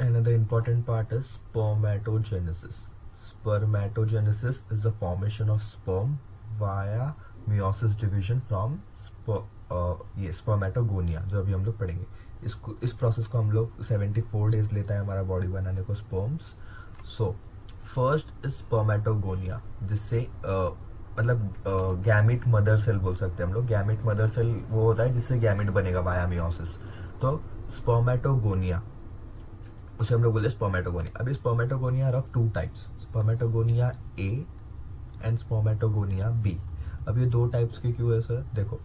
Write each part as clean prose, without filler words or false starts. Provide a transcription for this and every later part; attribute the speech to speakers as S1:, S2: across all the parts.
S1: Another important part is spermatogenesis. Spermatogenesis is the formation of sperm via meiosis division from ये spermatogonia जो अभी हम लोग पढ़ेंगे. इस प्रोसेस को हम लोग 74 डेज लेता है हमारा बॉडी बनाने को sperms. So first is spermatogonia, जिससे मतलब गैमिट मदर सेल बोल सकते हैं हम लोग. गैमिट मदर सेल वो होता है जिससे गैमिट बनेगा वाया मियोसिस. तो स्पर्मेटोगोनिया उसे हम लोग बोलते हैं स्पर्मेटोगोनिया. अभी spermatogonia are of two types, spermatogonia A and spermatogonia B. अब ये दो टाइप्स के क्यों है सर? देखो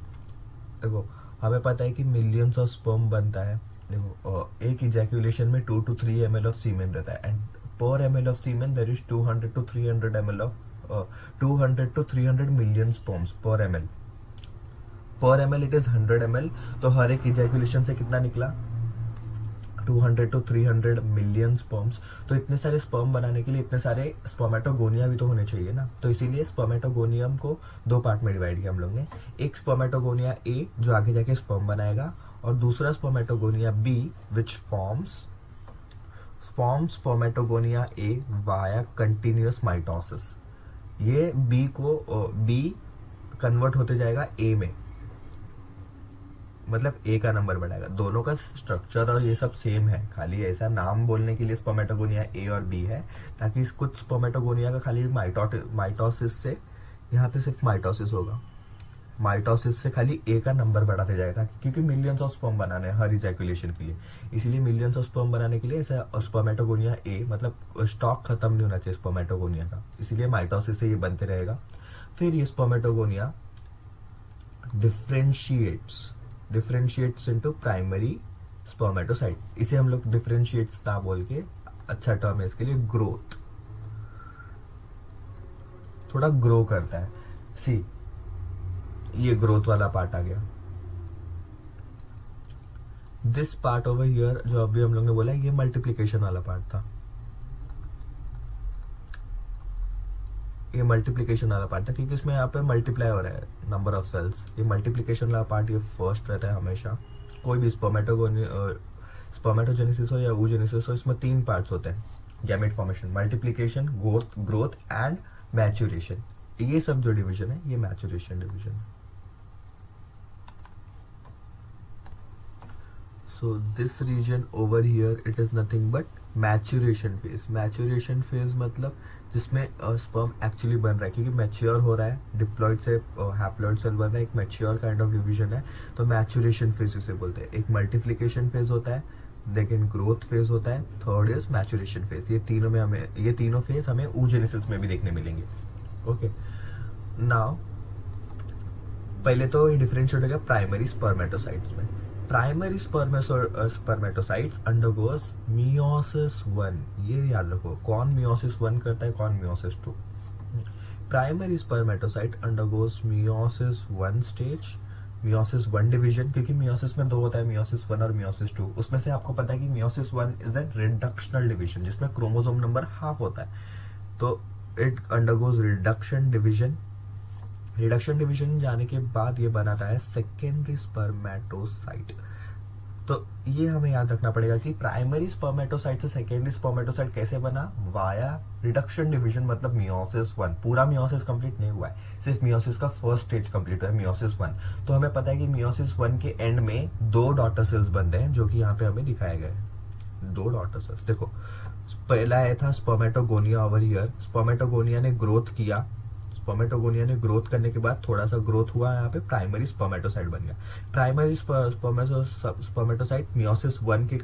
S1: हमें पता है कि मिलियंस ऑफ स्पर्म बनता है. देखो एक इजैक्यूलेशन में 2 to 3 ml ऑफ सीमेन रहता है, and per ml of semen there is 200 to 300 ml of 200 to 300 million sperms per ml. Per ml it is 100 ml. तो हर एक इजैक्यूलेशन से कितना निकला? 200 to 300 मिलियन स्पर्म्स. तो इतने सारे स्पर्म बनाने के लिए इतने सारे स्पर्मेटोगोनिया भी तो होने चाहिए ना. तो इसीलिए स्पर्मेटोगोनियम को दो पार्ट में डिवाइड किया हम लोग ने. एक स्पर्मेटोगोनिया ए जो आगे जाके स्पर्म बनाएगा, और दूसरा spermatogonia B which forms spermatogonia A via continuous mitosis. ये बी कन्वर्ट होते जाएगा ए में, मतलब ए का नंबर बढ़ाएगा. दोनों का स्ट्रक्चर और ये सब सेम है, खाली ऐसा नाम बोलने के लिए स्पर्मेटोगोनिया ए और बी है, ताकि कुछ स्पर्मेटोगोनिया का खाली माइटोसिस से, यहाँ पे सिर्फ माइटोसिस होगा, माइटोसिस से खाली ए का नंबर बढ़ाते जाएगा, क्योंकि मिलियंस ऑफ स्पर्म बनाने हैं हर इजैक्यूलेशन के लिए. इसीलिए मिलियंस ऑफ स्पर्म बनाने के लिए ऐसा स्पर्मेटोगोनिया ए, मतलब स्टॉक खत्म नहीं होना चाहिए स्पर्मेटोगोनिया का, इसीलिए माइटोसिस से ये बनते रहेगा. फिर ये spermatogonia differentiates into primary spermatocyte. इसे हम लोग डिफरेंशिएट्स ना बोल के, अच्छा टर्म है इसके लिए, ग्रोथ, थोड़ा ग्रो करता है. सी ये ग्रोथ वाला पार्ट आ गया. दिस पार्ट ओवर हियर जो अभी हम लोग ने बोला ये मल्टीप्लिकेशन वाला पार्ट था. ये मल्टीप्लिकेशन वाला पार्ट था क्योंकि इसमें यहाँ पे मल्टीप्लाई हो रहा है नंबर ऑफ सेल्स. ये मल्टीप्लिकेशन वाला पार्ट ये फर्स्ट रहता है हमेशा. कोई भी स्पर्मेटोजेनेसिस हो या oogenesis हो, इसमें 3 पार्ट्स होते हैं. Gamete formation, multiplication, growth and maturation. ये सब जो डिवीजन है ये मैच्योरेशन डिवीजन है. So this region over here it is nothing but maturation phase. Maturation phase मतलब जिसमें स्पर्म एक्चुअली बन रहा है, क्योंकि मैच्योर हो रहा है, डिप्लॉइड से हैप्लॉइड सेल बन रहा है, एक मैच्योर काइंड ऑफ डिवीजन है. तो मैच्योरेशन फेज इसे बोलते हैं. एक मल्टीप्लिकेशन फेज होता है, सेकेंड ग्रोथ फेज होता है, थर्ड इज मैच्योरेशन फेज. ये तीनों फेज हमें oogenesis में भी देखने मिलेंगे. ओके, नाउ पहले तो ये डिफरेंशिएट हो गया प्राइमरी स्पर्मेटोसाइट्स में. Primary spermatocytes undergoes meiosis 1. ये याद रखो, कौन मियोसिस 1 करता है, कौन meiosis 2. Primary spermatocyte undergoes meiosis 1 stage, meiosis 1 division. क्योंकि मियोसिस में दो होता है, मियोसिस 1 और मियोसिस 2. उसमें से आपको पता है कि meiosis 1 is a reductional division, जिसमें क्रोमोसोम नंबर हाफ होता है. तो it undergoes reduction division. Reduction division जाने के बाद ये बनाता है सेकेंडरी स्पर्मेटोसाइट. तो ये हमें याद रखना पड़ेगा कि प्राइमरी स्पर्मेटोसाइट से सेकेंडरी स्पर्मेटोसाइट कैसे बना, वाया रिडक्शन डिवीजन. मतलब मियोसिस 1, पूरा मियोसिस कंप्लीट नहीं हुआ है, सिर्फ मियोसिस का फर्स्ट स्टेज कंप्लीट हुआ है, मियोसिस 1. तो हमें पता है कि मियोसिस 1 के एंड में 2 डॉटर सेल्स बनते हैं, जो कि यहाँ पे हमें दिखाए गए 2 डॉटर सेल्स. देखो पहला आया था स्पर्मेटोगोनिया ओवर हियर. स्पर्मेटोगोनिया ने ग्रोथ किया, स्पर्मेटोगोनिया ने ग्रोथ करने के बाद थोड़ा सा ग्रोथ हुआ, यहाँ पे प्राइमरी स्पर्मेटोसाइट बन गया. प्राइमरी स्पर्मेटोसाइट मियोसिस 1 के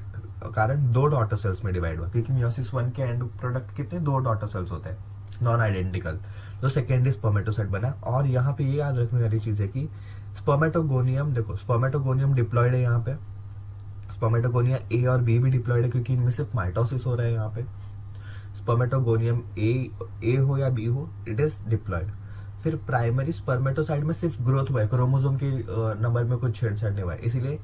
S1: कारण 2 डॉटर सेल्स में डिवाइड हुआ, क्योंकि मियोसिस 1 के एंड प्रोडक्ट कितने 2 डॉटर सेल्स होते हैं, नॉन आइडेंटिकल. तो सेकेंडरी स्पर्मेटोसाइट बना. और यहाँ पे ये याद रखने वाली चीज है कि स्पर्मेटोगोनियम, देखो स्पर्मेटोगोनियम डिप्लॉयड है यहाँ पे, स्पर्मेटोगोनिया ए और बी भी डिप्लॉयड है, क्योंकि इनमें सिर्फ माइटोसिस हो रहा है. यहाँ पे स्पर्मेटोगोनियम ए हो या बी हो, इट इज डिप्लॉयड. फिर प्राइमरी स्पर्मेटोसाइट में सिर्फ ग्रोथ हुआ है, क्रोमोसोम के नंबर में कुछ छेड़छाड़ नहीं हुआ है, इसीलिए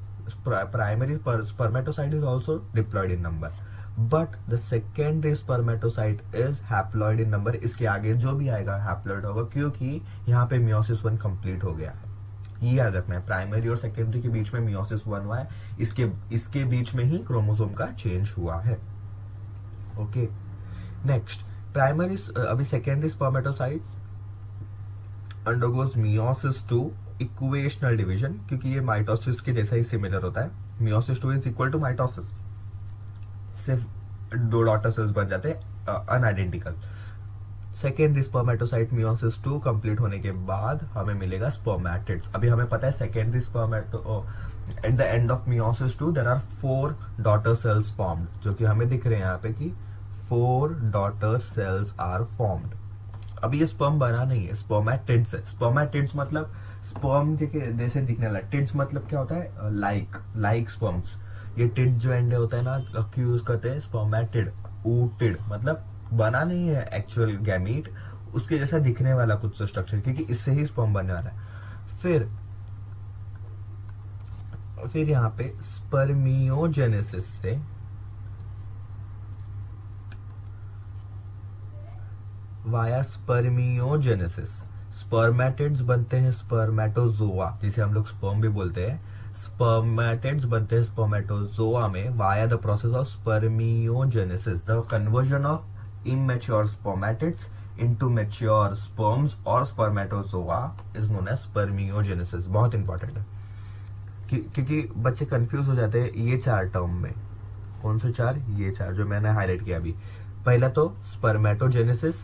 S1: primary spermatocyte is also diploid in number. But the secondary spermatocyte is haploid in number. इसके आगे जो भी आएगा हैप्लॉयड होगा, क्योंकि यहाँ पे मियोसिस 1 कंप्लीट हो गया है. ये याद रखना है, प्राइमरी और सेकेंडरी के बीच में मियोसिस 1 हुआ है, इसके बीच में ही क्रोमोसोम का चेंज हुआ है. ओके, नेक्स्ट प्राइमरी, अभी secondary spermatocyte undergoes meiosis two equational division, क्योंकि ये माइटोसिस के जैसा ही सिमिलर होता है। Meiosis two is equal to mitosis, सिर्फ 2 डॉटर सेल्स बन जाते हैं unidentical. Secondary spermatocyte meiosis 2 complete होने के बाद हमें मिलेगा स्पर्मेटिड्स। अभी हमें पता है secondary spermato at the end of meiosis 2 there are 4 daughter cells formed, जो कि हमें दिख रहे हैं यहाँ पे कि 4 डॉटर सेल्स आर फॉर्म्ड। अभी ये स्पर्म बना नहीं है, स्पर्मेटिड्स है। स्पर्मेटिड्स मतलब स्पर्म जैसे दिखने वाला, टिड्स मतलब क्या होता है, लाइक स्पर्म्स। ये टिड जो एंड होता है ना, यूज करते हैं स्पर्मेटिड, ऊटिड, मतलब बना नहीं है एक्चुअल गैमीट, उसके जैसा दिखने वाला कुछ स्ट्रक्चर, क्योंकि इससे ही स्पर्म बनने वाला है। फिर यहाँ पे स्पर्मियोजेनेसिस से वाया स्पर्मियोजेनेसिस स्पर्मेटिड्स बनते हैं स्पर्मेटोजोआ, जिसे हम लोग स्पर्म भी बोलते हैं। स्पर्मेटिड्स बनते हैं स्पर्मेटोजोआ में via the process of spermiogenesis, the conversion of immature spermatids into mature sperms और spermatozoa is known as spermiogenesis. बहुत इंपॉर्टेंट है क्योंकि बच्चे कंफ्यूज हो जाते हैं ये 4 टर्म में। कौन से 4? ये 4 जो मैंने हाईलाइट किया अभी। पहला तो स्पर्मेटोजेनेसिस,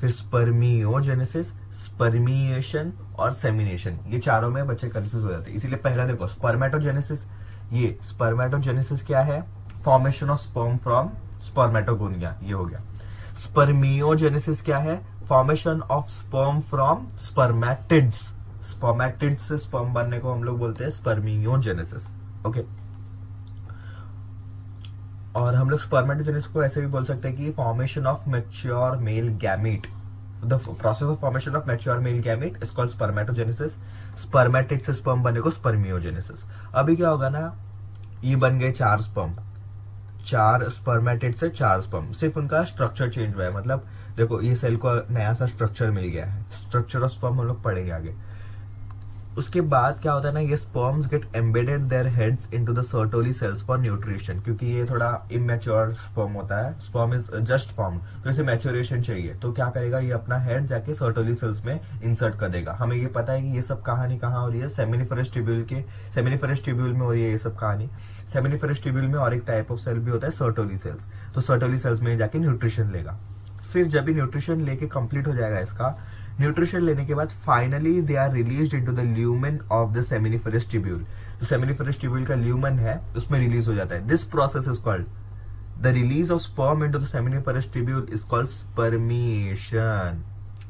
S1: फिर स्पर्मियोजेनेसिस, स्पर्मिएशन और सेमिनेशन। ये चारों में बच्चे कंफ्यूज हो जाते हैं, इसीलिए पहला देखो स्पर्मेटोजेनेसिस। ये स्पर्मेटोजेनेसिस क्या है? Formation of sperm from spermatogonia, ये हो गया। स्पर्मियोजेनेसिस क्या है? Formation of sperm from spermatids. Spermatids से स्पर्म बनने को हम लोग बोलते हैं स्पर्मियोजेनेसिस। ओके, और हम लोग स्पर्मेटोजेनेसिस को ऐसे भी बोल सकते हैं कि formation of mature male gamete, the process of formation of mature male gamete is called spermatogenesis. Spermatid से स्पर्म बने को स्पर्मियोजेनेसिस। अभी क्या होगा ना, ये बन गए 4 स्पर्म, 4 स्पर्मेटिड से 4 स्पर्म, सिर्फ उनका स्ट्रक्चर चेंज हुआ है। मतलब देखो ये सेल को नया सा स्ट्रक्चर मिल गया है, स्ट्रक्चर ऑफ स्पर्म हम लोग पढ़ेंगे आगे। उसके बाद क्या होता है ना, ये sperms get embedded their heads into the Sertoli cells for nutrition, क्योंकि ये थोड़ा इमेच्योर स्पर्म होता है, स्पर्म इज जस्ट फॉर्म, तो इसे मैच्योरेशन चाहिए। तो क्या करेगा, ये अपना हेड जाके सर्टोली सेल्स में इंसर्ट कर देगा। हमें ये पता है कि ये सब कहानी कहाँ हो रही है, सेमिनिफरस ट्यूब्यूल में हो रही है ये सब कहानी। सेमिनिफरस ट्यूब्यूल में और एक टाइप ऑफ सेल भी होता है सर्टोली सेल्स, तो सर्टोली सेल्स में जाके न्यूट्रिशन लेगा। फिर जब भी न्यूट्रिशन लेके कंप्लीट हो जाएगा इसका, न्यूट्रिशन लेने के बाद finally they are released into the lumen of the seminiferous tubule. तो सेमिनिफरस ट्यूब्यूल का ल्यूमेन है, उसमें रिलीज हो जाता है। This process is called the release of sperm into the seminiferous tubule is called spermiation.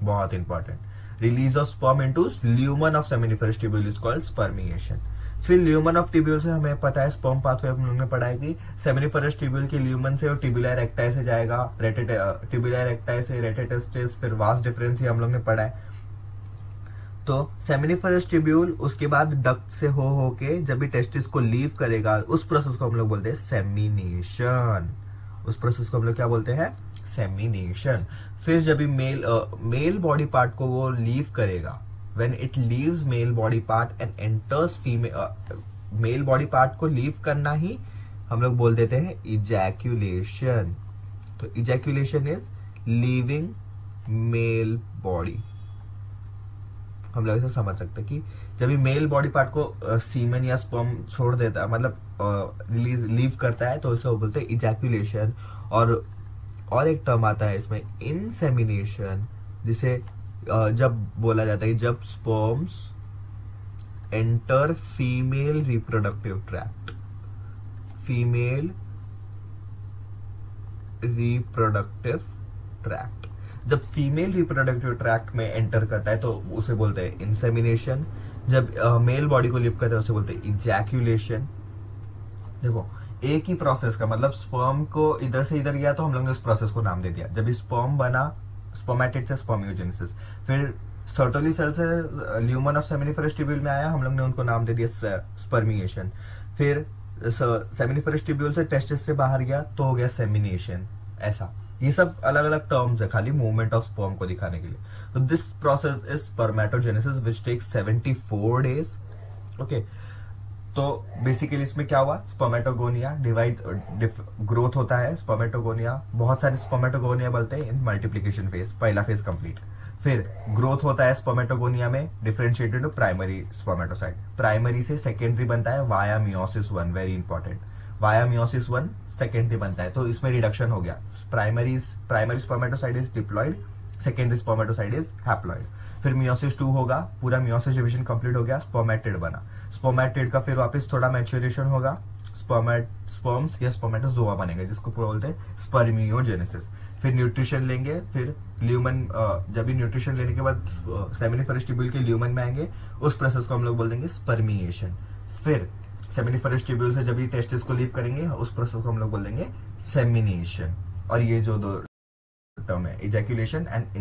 S1: बहुत important, release of sperm into lumen of seminiferous tubule is called spermiation. फिर lumen of tubule से हमें पता है, sperm pathway हम लोगों ने पढ़ा है कि सेमिनिफरस ट्यूब्यूल के ल्यूमेन से और ट्यूबुलर रेक्टाई से जाएगा, ट्यूबुलर रेक्टाई से रेटेटेस्टिस, फिर वास्ट डिफरेंस ही हम लोग ने पढ़ा है। तो सेमिनिफरस ट्यूब्यूल उसके बाद डक्ट से हो के जब भी टेस्टिस को लीव करेगा, उस प्रोसेस को हम लोग बोलते हैं सेमिनेशन। उस प्रोसेस को हम लोग क्या बोलते हैं? सेमिनेशन। फिर जब भी मेल बॉडी पार्ट को वो लीव करेगा, when it leaves male body part and enters female male body part को लीव करना ही हम लोग बोल देते हैं ejaculation। तो ejaculation is leaving male body। हम लोग ऐसा समझ सकते हैं कि जब भी मेल बॉडी पार्ट को सीमेन या स्पर्म छोड़ देता है, मतलब लीव करता है, तो इसे बोलते हैं ejaculation। और एक टर्म आता है इसमें insemination, जिसे जब बोला जाता है जब sperms enter female reproductive tract, female reproductive tract, जब फीमेल रिप्रोडक्टिव ट्रैक्ट में एंटर करता है तो उसे बोलते हैं इंसेमिनेशन। जब मेल बॉडी को लिव करता है उसे बोलते हैं इजैक्यूलेशन। देखो एक ही प्रोसेस का, मतलब स्पर्म को इधर से इधर गया तो हम लोग ने उस प्रोसेस को नाम दे दिया। जब स्पर्म बना, स्पर्मेटिड से स्पर्मियोजेनेसिस, फिर सर्टोली सेल से ल्यूमेन ऑफ सेमिनिफरस ट्यूब्यूल में आया, हम लोग ने उनको नाम दे दिया स्पर्मिएशन। फिर सेमिनिफरस ट्यूब्यूल से टेस्टिस से बाहर गया तो हो गया सेमिनेशन। ऐसा ये सब अलग अलग टर्म्स है खाली मूवमेंट ऑफ स्पर्म को दिखाने के लिए। तो this process is spermatogenesis which takes 74 days. Okay, तो बेसिकली इसमें क्या हुआ, स्पर्मेटोगोनिया डिवाइड ग्रोथ होता है, स्पर्मेटोगोनिया बहुत सारे स्पर्मेटोगोनिया बोलते हैं इन मल्टीप्लिकेशन फेज, पहला फेज कंप्लीट। फिर ग्रोथ होता है स्पर्मेटोगोनिया में, differentiated to primary spermatocyte, primary से सेकेंडरी बनता है via meiosis 1, very important, via meiosis 1 secondary बनता है, तो इसमें रिडक्शन हो गया, primary spermatocyte is diploid, secondary spermatocyte is haploid. फिर मियोसिस 2 होगा, पूरा मियोसिस डिवीजन कंप्लीट हो गया, स्पर्मेटिड बना, स्पर्मेटिड का फिर वापस थोड़ा मैच्योरेशन होगा, स्पर्म्स या स्पर्मेटोजोआ बनेगा जिसको बोलते हैं स्पर्मियोजेनेसिस। फिर न्यूट्रिशन लेंगे, फिर ल्यूमन, जब भी न्यूट्रिशन लेने के बाद सेमिनिफरस ट्यूब्यूल के ल्यूमन में आएंगे, उस प्रोसेस को हम लोग बोल देंगे स्पर्मिएशन। फिर सेमिनिफरस ट्यूब्यूल से जब भी टेस्टिस को लीव करेंगे, उस प्रोसेस को हम लोग बोल देंगे सेमिनेशन। और ये जो दो टर्म है, इजैक्यूलेशन एंड